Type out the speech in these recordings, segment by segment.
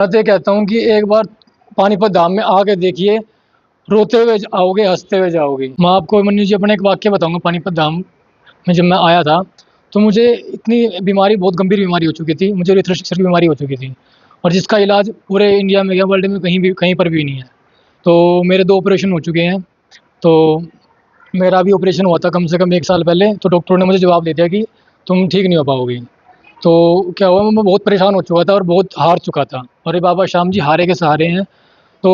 मैं तो ये कहता हूँ कि एक बार पानीपत धाम में आके देखिए, रोते हुए आओगे, हँसते हुए जाओगे। मैं आपको मन्नू जी अपना एक वाक़या बताऊँगा पानीपत धाम में जब मैं आया था, तो मुझे इतनी बीमारी बहुत गंभीर बीमारी हो चुकी थी, मुझे यूरेथ्रोसिस की बीमारी हो चुकी थी और जिसका इलाज पूरे इंडिया में या वर्ल्ड में कहीं पर भी नहीं है। तो मेरे 2 ऑपरेशन हो चुके हैं, तो मेरा भी ऑपरेशन हुआ था कम से कम 1 साल पहले, तो डॉक्टरों ने मुझे जवाब दे दिया कि तुम ठीक नहीं हो पाओगे। तो क्या हुआ मैं बहुत परेशान हो चुका था और बहुत हार चुका था और ये बाबा श्याम जी हारे के सहारे हैं। तो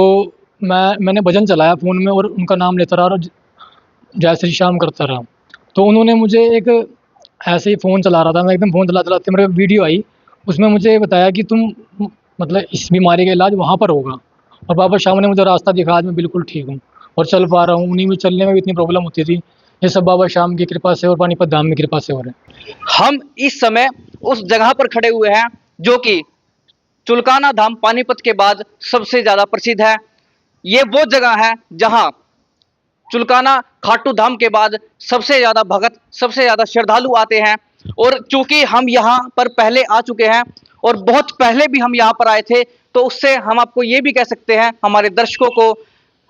मैंने भजन चलाया फ़ोन में और उनका नाम लेता रहा और जय श्री श्याम करता रहा। तो उन्होंने मुझे एक ऐसे ही फ़ोन चला रहा था, मैं एकदम फ़ोन चलाते-चलाते मेरे वीडियो आई, उसमें मुझे ये बताया कि तुम मतलब इस बीमारी का इलाज वहाँ पर होगा और बाबा श्याम ने मुझे रास्ता दिखाया, आज मैं बिल्कुल ठीक हूँ और चल पा रहा हूँ। उन्हीं में चलने में भी इतनी प्रॉब्लम होती थी, ये सब बाबा श्याम की कृपा से और पानीपत धाम की कृपा से हो रहा है। हम इस समय उस जगह पर खड़े हुए हैं जो कि चुलकाना धाम पानीपत के बाद सबसे ज्यादा प्रसिद्ध है। ये वो जगह है जहां चुलकाना खाटू धाम के बाद सबसे ज्यादा भगत, सबसे ज्यादा श्रद्धालु आते हैं। और चूंकि हम यहाँ पर पहले आ चुके हैं और बहुत पहले भी हम यहाँ पर आए थे, तो उससे हम आपको ये भी कह सकते हैं, हमारे दर्शकों को,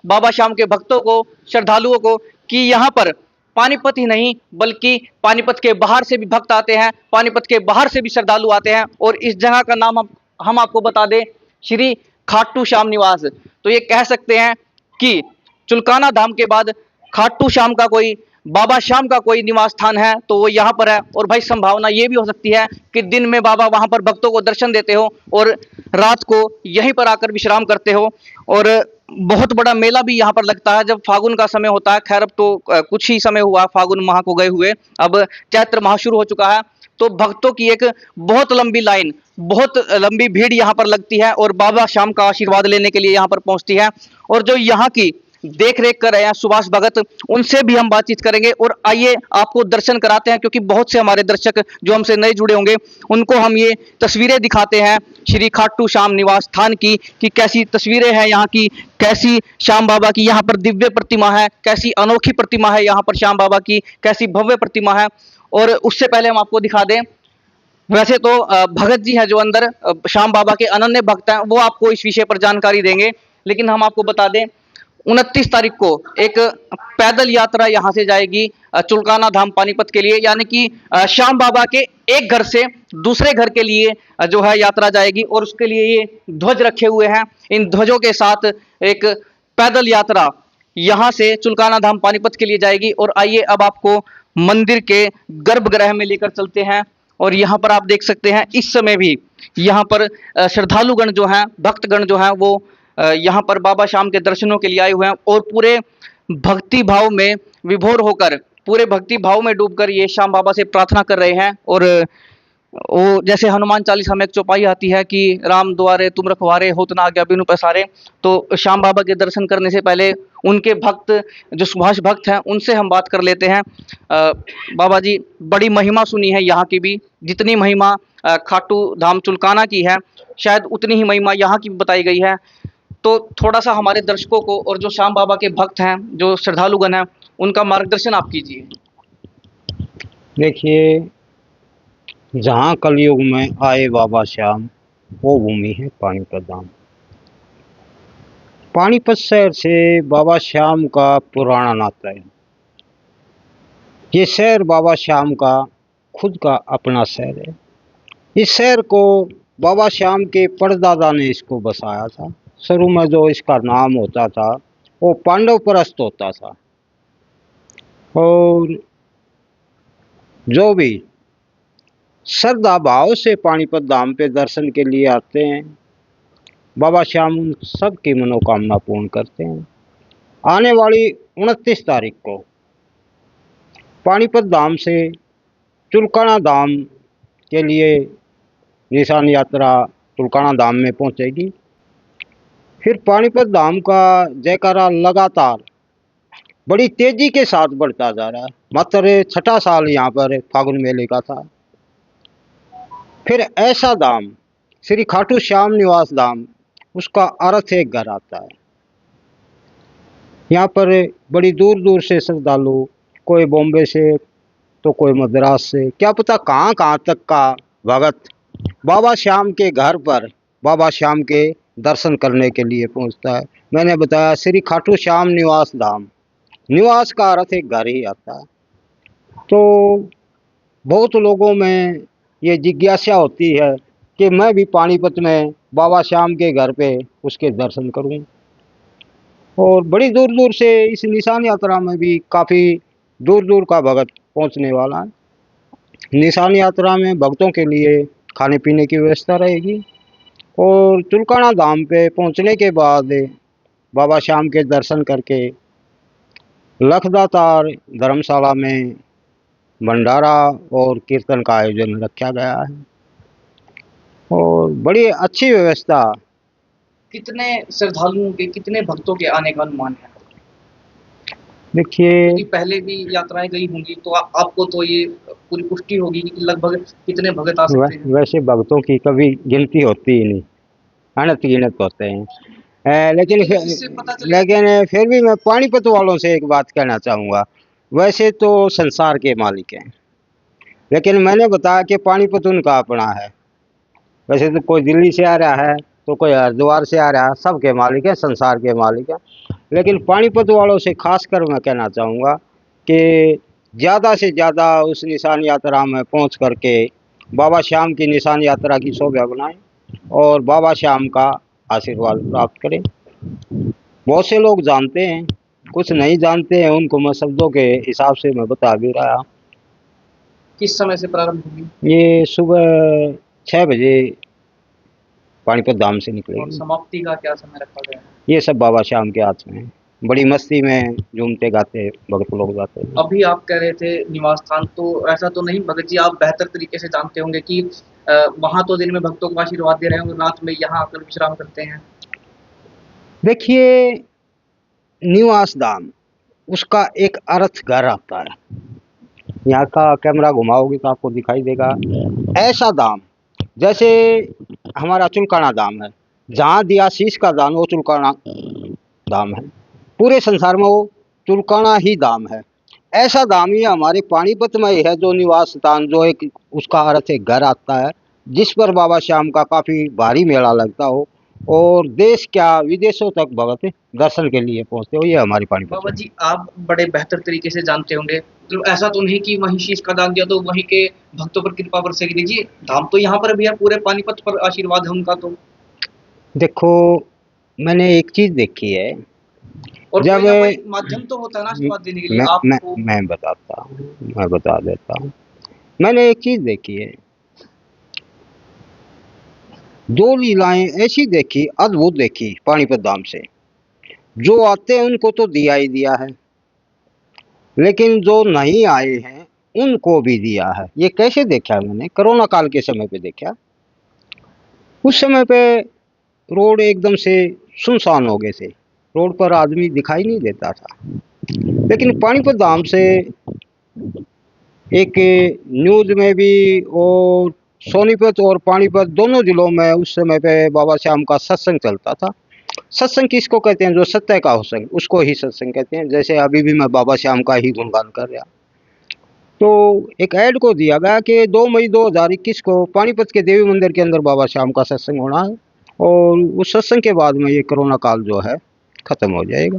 बाबा श्याम के भक्तों को, श्रद्धालुओं को, कि यहाँ पर पानीपत ही नहीं बल्कि पानीपत के बाहर से भी भक्त आते हैं, पानीपत के बाहर से भी श्रद्धालु आते हैं। और इस जगह का नाम हम आपको बता दें, श्री खाटू श्याम निवास। तो ये कह सकते हैं कि चुलकाना धाम के बाद खाटू श्याम का कोई, बाबा श्याम का कोई निवास स्थान है तो वो यहाँ पर है। और भाई संभावना ये भी हो सकती है कि दिन में बाबा वहां पर भक्तों को दर्शन देते हो और रात को यहीं पर आकर विश्राम करते हो। और बहुत बड़ा मेला भी यहाँ पर लगता है जब फागुन का समय होता है। खैर अब तो कुछ ही समय हुआ फागुन माह को गए हुए, अब चैत्र माह शुरू हो चुका है। तो भक्तों की एक बहुत लंबी लाइन, बहुत लंबी भीड़ यहाँ पर लगती है और बाबा श्याम का आशीर्वाद लेने के लिए यहाँ पर पहुंचती है। और जो यहाँ की देख रेख कर रहे हैं सुभाष भगत, उनसे भी हम बातचीत करेंगे। और आइए आपको दर्शन कराते हैं, क्योंकि बहुत से हमारे दर्शक जो हमसे नए जुड़े होंगे उनको हम ये तस्वीरें दिखाते हैं श्री खाटू श्याम निवास स्थान की, कि कैसी तस्वीरें हैं यहाँ की, कैसी श्याम बाबा की यहाँ पर दिव्य प्रतिमा है, कैसी अनोखी प्रतिमा है यहाँ पर श्याम बाबा की, कैसी भव्य प्रतिमा है। और उससे पहले हम आपको दिखा दें, वैसे तो भगत जी हैं जो अंदर श्याम बाबा के अनन्य भक्त हैं, वो आपको इस विषय पर जानकारी देंगे। लेकिन हम आपको बता दें 29 तारीख को एक पैदल यात्रा यहाँ से जाएगी चुलकाना धाम पानीपत के लिए, यानी कि श्याम बाबा के एक घर से दूसरे घर के लिए जो है यात्रा जाएगी। और उसके लिए ये ध्वज रखे हुए हैं, इन ध्वजों के साथ एक पैदल यात्रा यहाँ से चुलकाना धाम पानीपत के लिए जाएगी। और आइए अब आपको मंदिर के गर्भगृह में लेकर चलते हैं। और यहाँ पर आप देख सकते हैं इस समय भी यहाँ पर श्रद्धालुगण जो हैं, भक्तगण जो हैं, वो यहाँ पर बाबा श्याम के दर्शनों के लिए आए हुए हैं और पूरे भक्ति भाव में विभोर होकर, पूरे भक्ति भाव में डूबकर ये श्याम बाबा से प्रार्थना कर रहे हैं। और वो जैसे हनुमान चालीसा में एक चौपाई आती है कि राम द्वारे तुम रखवारे होत न आज्ञा बिनु पैसारे, तो श्याम बाबा के दर्शन करने से पहले उनके भक्त जो सुभाष भक्त हैं उनसे हम बात कर लेते हैं। बाबा जी, बड़ी महिमा सुनी है यहाँ की भी, जितनी महिमा खाटू धाम चुलकाना की है शायद उतनी ही महिमा यहाँ की भी बताई गई है। तो थोड़ा सा हमारे दर्शकों को और जो श्याम बाबा के भक्त हैं, जो श्रद्धालुगण हैं, उनका मार्गदर्शन आप कीजिए। देखिए, जहाँ कलयुग में आए बाबा श्याम, वो भूमि है पानीपत धाम। पानीपत शहर से बाबा श्याम का पुराना नाता है। ये शहर बाबा श्याम का खुद का अपना शहर है। इस शहर को बाबा श्याम के परदादा ने इसको बसाया था। शुरू में जो इसका नाम होता था वो पांडव परस्त होता था। और जो भी श्रद्धा भाव से पानीपत धाम पे दर्शन के लिए आते हैं, बाबा श्याम उन सबकी मनोकामना पूर्ण करते हैं। आने वाली 29 तारीख को पानीपत धाम से चुलकाना धाम के लिए निशान यात्रा चुलकाना धाम में पहुंचेगी। फिर पानीपत धाम का जयकारा लगातार बड़ी तेजी के साथ बढ़ता जा रहा है। मात्र 6ठा साल यहाँ पर फागुन मेले का था। फिर ऐसा धाम श्री खाटू श्याम निवास धाम, उसका अर्थ एक घर आता है। यहाँ पर बड़ी दूर दूर से श्रद्धालु, कोई बॉम्बे से तो कोई मद्रास से, क्या पता कहाँ कहाँ तक का भगत बाबा श्याम के घर पर बाबा श्याम के दर्शन करने के लिए पहुंचता है। मैंने बताया श्री खाटू श्याम निवास धाम, निवास का अर्थ एक घर ही आता है। तो बहुत लोगों में ये जिज्ञासा होती है कि मैं भी पानीपत में बाबा श्याम के घर पे उसके दर्शन करूं। और बड़ी दूर दूर से इस निशान यात्रा में भी काफ़ी दूर दूर का भगत पहुंचने वाला है। निशान यात्रा में भक्तों के लिए खाने पीने की व्यवस्था रहेगी। और चुलकाना धाम पे पहुंचने के बाद बाबा श्याम के दर्शन करके लखदातार धर्मशाला में भंडारा और कीर्तन का आयोजन रखा गया है और बड़ी अच्छी व्यवस्था। कितने श्रद्धालुओं के, कितने भक्तों के आने का अनुमान है? देखिए, क्योंकि पहले भी यात्राएं गई होंगी तो आपको तो ये पूरी पुष्टि होगी कि लगभग कितने भगत आ सकते हैं। वैसे भक्तों की कभी गिनती होती ही नहीं, अनंत गिनत होते हैं। लेकिन इससे पता चले लेकिन फिर भी मैं पानीपत वालों से एक बात कहना चाहूँगा। वैसे तो संसार के मालिक हैं, लेकिन मैंने बताया कि पानीपत उनका अपना है। वैसे तो कोई दिल्ली से आ रहा है तो कोई हरिद्वार से आ रहा है, सबके मालिक हैं, संसार के मालिक हैं। लेकिन पानीपत वालों से खासकर मैं कहना चाहूँगा कि ज़्यादा से ज़्यादा उस निशान यात्रा में पहुँच करके बाबा श्याम की निशान यात्रा की शोभा बनाएं और बाबा श्याम का आशीर्वाद प्राप्त करें। बहुत से लोग जानते हैं, कुछ नहीं जानते हैं, उनको मैं शब्दों के हिसाब से मैं बता भी रहा। किस समय से प्रारंभ होगी? ये सुबह 6 बजे पानीपत धाम से और निकलेगी। समाप्ति का क्या समय रखा गया है? ये सब बाबा श्याम के हाथ में है। बड़ी मस्ती में झूमते गाते भक्त लोग जाते हैं। अभी आप कह रहे थे निवास स्थान, तो ऐसा तो नहीं भगत जी, आप बेहतर तरीके से जानते होंगे कि वहाँ तो दिन में भक्तों को आशीर्वाद दे रहे होंगे, रात में यहाँ आकर विश्राम करते हैं। देखिए, निवास धाम उसका एक अर्थ घर आता है। यहाँ का कैमरा घुमाओगे तो आपको दिखाई देगा। ऐसा धाम जैसे हमारा चुलकाना धाम है, जहाँ दिया शीश का दान वो चुलकाना धाम है। पूरे संसार में वो चुलकाना ही धाम है। ऐसा धाम ही हमारे पानीपत में ही है, जो निवास स्थान, जो एक उसका अर्थ एक घर आता है, जिस पर बाबा श्याम का काफ़ी भारी मेला लगता हो और देश क्या विदेशों तक भगत दर्शन के लिए पहुँचते हो। ये हमारी पानीपत बाबा में। जी, आप बड़े बेहतर तरीके से जानते होंगे, तो ऐसा तो नहीं कि वहीं शीश का दान दिया तो वहीं के भक्तों पर कृपा बरसेगी। देखिए, धाम तो यहाँ पर भी है, पूरे पानीपत पर आशीर्वाद है उनका तो। देखो, मैंने एक चीज़ देखी है। और जब कोई ना कोई माध्यम तो होता है ना आशीर्वाद देने के लिए आपको। मैं बताता हूँ, मैं बता देता हूँ। मैंने एक चीज़ देखी है, 2 लीलाएं ऐसी देखी, अद्भुत देखी पानीपत धाम से। जो आते हैं उनको तो दिया ही दिया है, लेकिन जो नहीं आए हैं उनको भी दिया है। ये कैसे देखा मैंने? कोरोना काल के समय पे देखा। उस समय पे रोड एकदम से सुनसान हो गए थे, रोड पर आदमी दिखाई नहीं देता था। लेकिन पानीपत धाम से एक न्यूज़ में भी और सोनीपत और पानीपत दोनों जिलों में उस समय पे बाबा श्याम का सत्संग चलता था। सत्संग किसको कहते हैं? जो सत्य का हो सत्संग, उसको ही सत्संग कहते हैं। जैसे अभी भी मैं बाबा श्याम का ही गुणगान कर रहा। तो एक ऐड को दिया गया कि 2 मई 2021 को पानीपत के देवी मंदिर के अंदर बाबा श्याम का सत्संग होना है और उस सत्संग के बाद में ये कोरोना काल जो है ख़त्म हो जाएगा।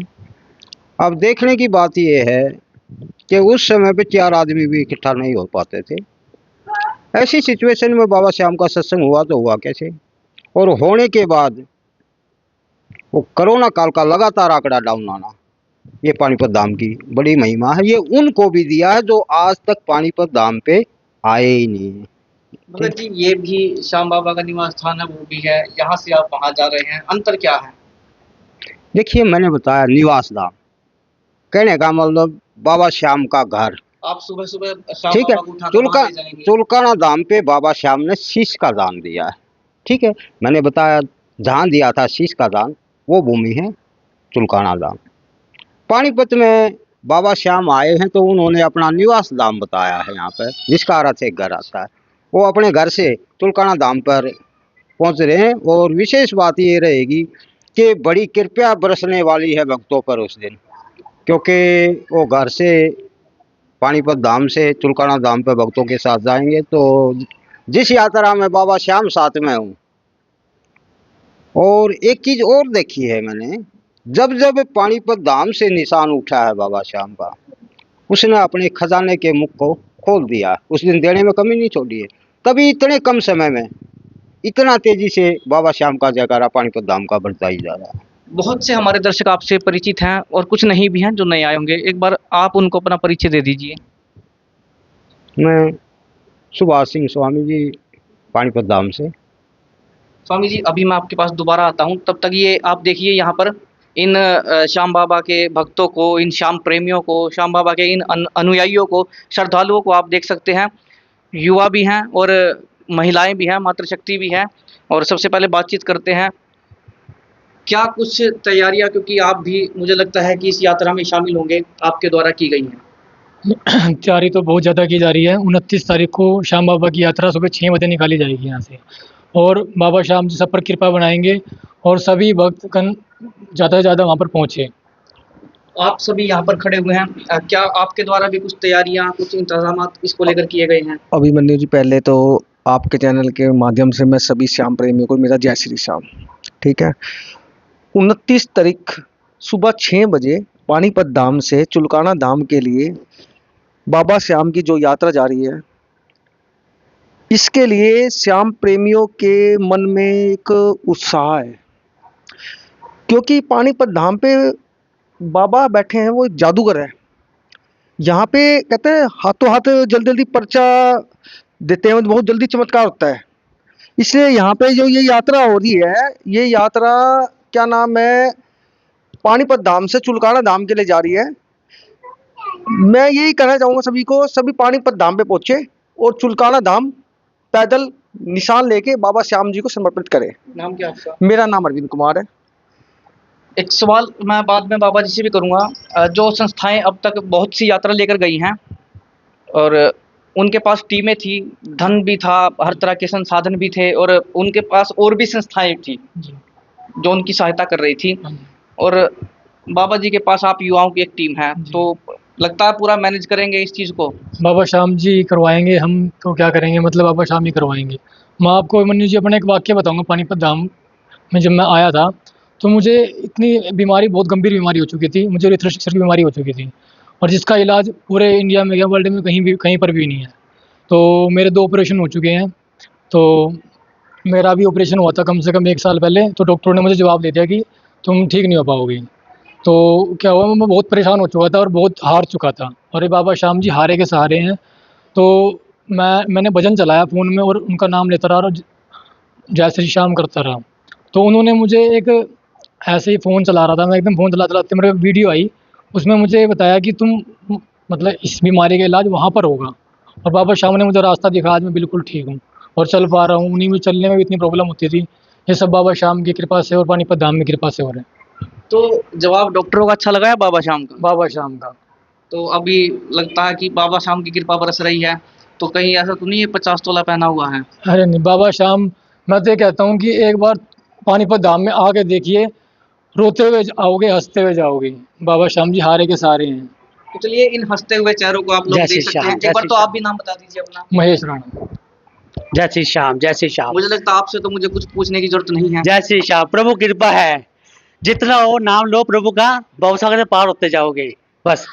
अब देखने की बात ये है कि उस समय पे 4 आदमी भी इकट्ठा नहीं हो पाते थे। ऐसी सिचुएशन में बाबा श्याम का सत्संग हुआ तो हुआ कैसे? और होने के बाद वो कोरोना काल का लगातार आंकड़ा डाउन आना, ये पानीपत धाम की बड़ी महिमा है। ये उनको भी दिया है जो आज तक पानीपत धाम पे आए ही नहीं है। भगत जी, ये भी श्याम बाबा का निवास स्थान है, वो भी है, यहाँ से आप वहाँ जा रहे हैं, अंतर क्या है? देखिए, मैंने बताया निवास धाम, कहने का मतलब बाबा श्याम का घर। आप सुबह सुबह श्याम ठीक है, बाबा को उठाकर वहाँ ले जाएंगे। चुलकाना धाम पे बाबा श्याम ने शीश का दान दिया है। ठीक है, मैंने बताया जहाँ दिया था शीश का दान, वो भूमि है चुलकाना धाम। पानीपत में बाबा श्याम आए हैं तो उन्होंने अपना निवास धाम बताया है यहाँ पर, जिसका अर्थ एक घर आता है। वो अपने घर से चुलकाना धाम पर पहुँच रहे हैं और विशेष बात ये रहेगी कि बड़ी कृपया बरसने वाली है भक्तों पर उस दिन, क्योंकि वो घर से पानीपत धाम से चुलकाना धाम पर भक्तों के साथ जाएंगे। तो जिस यात्रा में बाबा श्याम साथ में हूँ, और एक चीज और देखी है मैंने, जब जब पानीपत धाम से निशान उठा है बाबा श्याम का, उसने अपने खजाने के मुख को खोल दिया। उस दिन देने में कमी नहीं छोड़ी है। कभी इतने कम समय में इतना तेजी से बाबा श्याम का जयकारा पानीपत धाम का बढ़ता ही जा रहा है। बहुत से हमारे दर्शक आपसे परिचित हैं और कुछ नहीं भी हैं जो नए आए होंगे, एक बार आप उनको अपना परिचय दे दीजिए। मैं सुभाष सिंह स्वामी जी, पानीपत धाम से। स्वामी जी, अभी मैं आपके पास दोबारा आता हूँ, तब तक ये आप देखिए यहाँ पर इन श्याम बाबा के भक्तों को, इन श्याम प्रेमियों को, श्याम बाबा के इन अनुयायियों को, श्रद्धालुओं को आप देख सकते हैं। युवा भी हैं और महिलाएं भी हैं, मातृशक्ति भी है। और सबसे पहले बातचीत करते हैं, क्या कुछ तैयारियां, क्योंकि आप भी मुझे लगता है कि इस यात्रा में शामिल होंगे, आपके द्वारा की गई हैं? तैयारी तो बहुत ज़्यादा की जा रही है। 29 तारीख को श्याम बाबा की यात्रा सुबह 6 बजे निकाली जाएगी यहाँ से, और बाबा श्याम जी सब पर कृपा बनाएंगे और सभी भक्तगण ज़्यादा से ज़्यादा वहाँ पर पहुँचे। आप सभी यहाँ पर खड़े हुए हैं, क्या आपके द्वारा भी कुछ तैयारियां, कुछ इंतजाम इसको लेकर किए गए हैं? अभिमन्यु जी, पहले तो आपके चैनल के माध्यम से मैं सभी श्याम प्रेमियों को मेरा जय श्री श्याम। ठीक है, 29 तारीख सुबह 6 बजे पानीपत धाम से चुलकाना धाम के लिए बाबा श्याम की जो यात्रा जा रही है, इसके लिए श्याम प्रेमियों के मन में एक उत्साह है, क्योंकि पानीपत धाम पे बाबा बैठे हैं, वो एक जादूगर है। यहाँ पे कहते हैं हाथों हाथ जल्दी जल्दी पर्चा देते हैं, बहुत जल्दी चमत्कार होता है। इसलिए यहाँ पे जो ये यात्रा हो रही है, ये यात्रा क्या नाम है, पानीपत धाम से चुलकाना धाम के लिए जा रही है। मैं यही कहना चाहूँगा सभी को, सभी पानीपत धाम पे पहुँचे और चुलकाना धाम पैदल निशान लेके बाबा श्याम जी को समर्पित करें। नाम क्या आपका? मेरा नाम अरविंद कुमार है। एक सवाल मैं बाद में बाबा जी से भी करूँगा। जो संस्थाएं अब तक बहुत सी यात्रा लेकर गई हैं और उनके पास टीमें थी, धन भी था, हर तरह के संसाधन भी थे, और उनके पास और भी संस्थाएं थी जो उनकी सहायता कर रही थी, और बाबा जी के पास आप युवाओं की एक टीम है, तो लगता है पूरा मैनेज करेंगे इस चीज़ को? बाबा श्याम जी करवाएंगे, हम तो क्या करेंगे, मतलब बाबा श्याम ही करवाएंगे। मैं आपको अभिमन्यु जी अपना एक वाक्य बताऊंगा। पानीपत धाम में जब मैं आया था तो मुझे इतनी बीमारी, बहुत गंभीर बीमारी हो चुकी थी, मुझे रिथ्रोस्ट्रक्चर की बीमारी हो चुकी थी, और जिसका इलाज पूरे इंडिया में या वर्ल्ड में कहीं पर भी नहीं है। तो मेरे 2 ऑपरेशन हो चुके हैं। तो मेरा भी ऑपरेशन हुआ था कम से कम 1 साल पहले, तो डॉक्टरों ने मुझे जवाब दे दिया कि तुम ठीक नहीं हो पाओगे। तो क्या हुआ, मैं बहुत परेशान हो चुका था और बहुत हार चुका था, और ये बाबा श्याम जी हारे के सहारे हैं। तो मैंने भजन चलाया फ़ोन में और उनका नाम लेता रहा और जय श्री श्याम करता रहा। तो उन्होंने मुझे एक, ऐसे ही फ़ोन चला रहा था मैं, एकदम फ़ोन चलाते मेरे वीडियो आई, उसमें मुझे बताया कि तुम मतलब इस बीमारी का इलाज वहाँ पर होगा, और बाबा श्याम ने मुझे रास्ता दिखाया। आज मैं बिल्कुल ठीक हूँ और चल पा रहा हूँ। उन्हीं में चलने में भी इतनी प्रॉब्लम होती थी, ये सब बाबा श्याम की कृपा से और पानीपत धाम की कृपा से हो रहे हैं। तो जवाब डॉक्टरों का अच्छा लगा है बाबा श्याम का? बाबा श्याम का तो अभी लगता है कि बाबा श्याम की कृपा बरस रही है, तो कहीं ऐसा तो नहीं है 50 तोला पहना हुआ है? अरे नहीं, बाबा श्याम, मैं तो ये कहता हूँ कि एक बार पानीपत धाम में आके देखिए, रोते हुए आओगे, हंसते हुए जाओगे। बाबा श्याम जी हारे के सहारे हैं। तो चलिए इन हंसते हुए चेहरों को आप लोग देख सकते हैं। एक बार तो आप भी नाम बता दीजिए अपना। महेश राणा। जय श्री श्याम, जय श्री श्याम, मुझे लगता है आपसे तो मुझे कुछ पूछने की जरूरत नहीं है। जय श्री श्याम। प्रभु कृपा है, जितना हो नाम लो प्रभु का, भवसागर से पार होते जाओगे। बस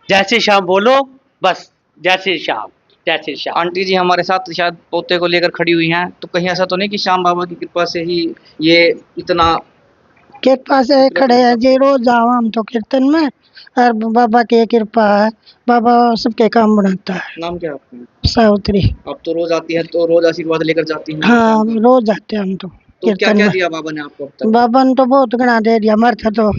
जय श्री श्याम बोलो, बस जय श्री श्याम, जय श्री श्याम। आंटी जी हमारे साथ शायद पोते को लेकर खड़ी हुई हैं, तो कहीं ऐसा तो नहीं कि श्याम बाबा की कृपा से ही ये इतना? कृपा से खड़े हैं जी, रोज जाओ हम तो कीर्तन में, और बाबा की कृपा है, बाबा सबके काम बनाता है। नाम क्या आपका? सावित्री। आप तो रोज आती है, तो रोज आशीर्वाद लेकर जाती हैं? हाँ, रोज जाते हैं हम तो तो क्या कीर्तन क्या में। दिया बाबा ने आपको अब तक? बाबा ने तो बहुत गणा दे दिया, मर था तो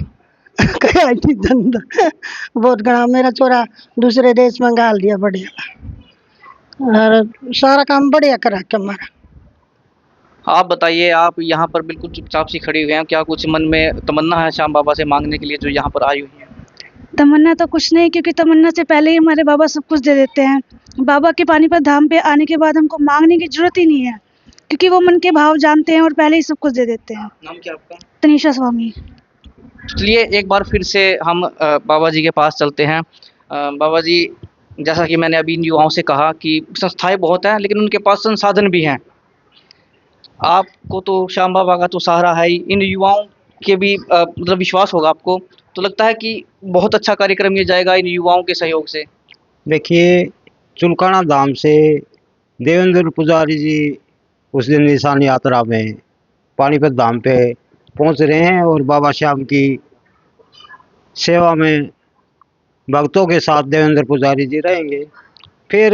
कहा नहीं धंधा, बहुत गणा। मेरा चोरा दूसरे देश में गाल दिया बढ़िया, और सारा काम बढ़िया करा के हमारा। आप बताइए, आप यहाँ पर बिल्कुल चुपचाप सी खड़ी हुई हैं, क्या कुछ मन में तमन्ना है श्याम बाबा से मांगने के लिए जो यहाँ पर आई हुई है? तमन्ना तो कुछ नहीं, क्योंकि तमन्ना से पहले ही हमारे बाबा सब कुछ दे देते हैं। बाबा के पानीपत धाम पे आने के बाद हमको मांगने की जरूरत ही नहीं है, क्योंकि वो मन के भाव जानते हैं और पहले ही सब कुछ दे देते हैं। नाम क्या आपका? तनीषा स्वामी। चलिए एक बार फिर से हम बाबा जी के पास चलते हैं। बाबा जी, जैसा कि मैंने अभी इन युवाओं से कहा कि संस्थाएं बहुत हैं, लेकिन उनके पास संसाधन भी हैं। आपको तो श्याम बाबा का तो सहारा है ही, इन युवाओं के भी मतलब विश्वास होगा आपको, तो लगता है कि बहुत अच्छा कार्यक्रम ये जाएगा इन युवाओं के सहयोग से। देखिए, चुलकाना धाम से देवेंद्र पुजारी जी उस दिन निशान यात्रा में पानीपत धाम पे पहुंच रहे हैं और बाबा श्याम की सेवा में भक्तों के साथ देवेंद्र पुजारी जी रहेंगे। फिर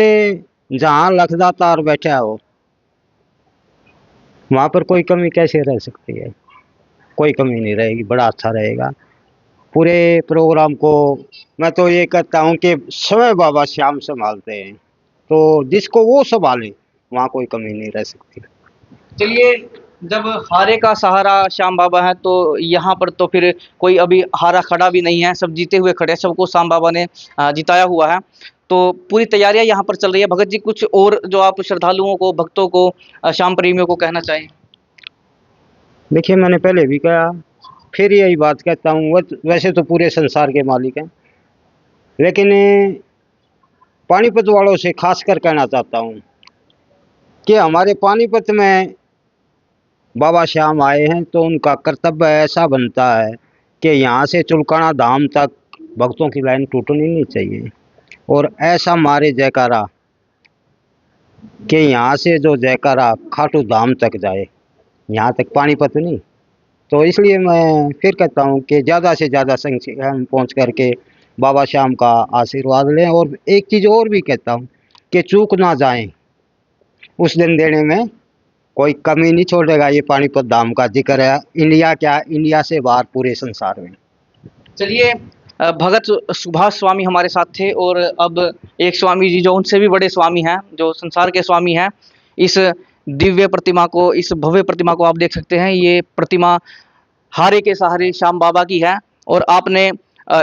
जहाँ लखदातार बैठा हो वहाँ पर कोई कमी कैसे रह सकती है? कोई कमी नहीं रहेगी, बड़ा अच्छा रहेगा। पूरे प्रोग्राम को मैं तो ये कहता हूँ कि स्वयं बाबा श्याम संभालते हैं, तो जिसको वो संभाले वहाँ कोई कमी नहीं रह सकती। चलिए, जब हारे का सहारा श्याम बाबा है तो यहाँ पर तो फिर कोई अभी हारा खड़ा भी नहीं है, सब जीते हुए खड़े हैं, सबको श्याम बाबा ने जिताया हुआ है। तो पूरी तैयारियां यहाँ पर चल रही है। भगत जी, कुछ और जो आप श्रद्धालुओं को, भक्तों को, श्याम प्रेमियों को कहना चाहें? देखिए, मैंने पहले भी कहा, फिर यही बात कहता हूँ, वैसे तो पूरे संसार के मालिक हैं, लेकिन पानीपत वालों से खासकर कहना चाहता हूँ कि हमारे पानीपत में बाबा श्याम आए हैं तो उनका कर्तव्य ऐसा बनता है कि यहाँ से चुलकाना धाम तक भक्तों की लाइन टूटनी नहीं चाहिए, और ऐसा मारे जयकारा कि यहाँ से जो जयकारा खाटू धाम तक जाए, यहाँ तक पानीपत नहीं। तो इसलिए मैं फिर कहता हूँ कि ज़्यादा से ज़्यादा संख्या में पहुँच करके बाबा श्याम का आशीर्वाद लें। और एक चीज़ और भी कहता हूँ कि चूक ना जाएं, उस दिन देने में कोई कमी नहीं छोड़ेगा। ये पानीपत धाम का जिक्र है इंडिया, क्या इंडिया से बाहर पूरे संसार में। चलिए, भगत सुभाष स्वामी हमारे साथ थे, और अब एक स्वामी जी जो उनसे भी बड़े स्वामी हैं, जो संसार के स्वामी हैं, इस दिव्य प्रतिमा को, इस भव्य प्रतिमा को आप देख सकते हैं। ये प्रतिमा हारे के सहारे श्याम बाबा की है, और आपने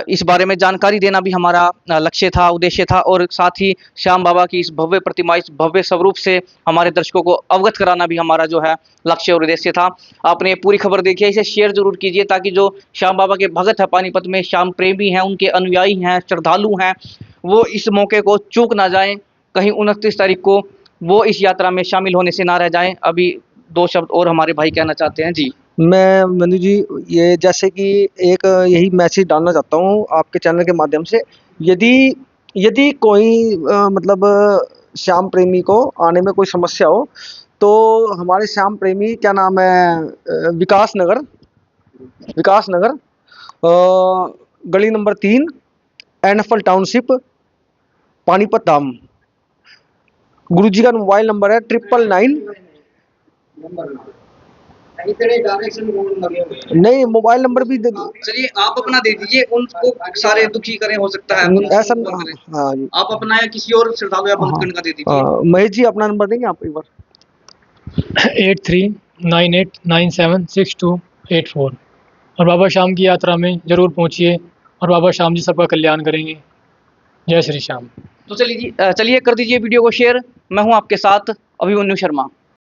इस बारे में जानकारी देना भी हमारा लक्ष्य था, उद्देश्य था, और साथ ही श्याम बाबा की इस भव्य प्रतिमा, इस भव्य स्वरूप से हमारे दर्शकों को अवगत कराना भी हमारा जो है लक्ष्य और उद्देश्य था। आपने पूरी खबर देखी है, इसे शेयर जरूर कीजिए ताकि जो श्याम बाबा के भगत है पानीपत में, श्याम प्रेमी हैं, उनके अनुयायी हैं, श्रद्धालु हैं, वो इस मौके को चूक ना जाएं। कहीं 29 तारीख को वो इस यात्रा में शामिल होने से ना रह जाएं। अभी 2 शब्द और हमारे भाई कहना चाहते हैं। जी, मैं मनु जी, ये जैसे कि एक यही मैसेज डालना चाहता हूँ आपके चैनल के माध्यम से, यदि कोई मतलब श्याम प्रेमी को आने में कोई समस्या हो तो हमारे श्याम प्रेमी, क्या नाम है, विकास नगर गली नंबर 3, एनएफएल टाउनशिप, पानीपत धाम। गुरुजी का मोबाइल नंबर है 999। नहीं, मोबाइल नंबर भी दे दो। चलिए, आप अपना दे दीजिए, उनको सारे दुखी करें, हो सकता है ऐसा, हाँ जी, आप अपना या किसी और श्रद्धालु या भक्तगण का दे दीजिए। महेश जी अपना नंबर देंगे आप एक बार? 8398976284। और बाबा श्याम की यात्रा में ज़रूर पहुंचिए, और बाबा श्याम जी सबका कल्याण करेंगे। जय श्री श्याम। तो चलिए कर दीजिए वीडियो को शेयर। मैं हूं आपके साथ अभिमन्यु शर्मा।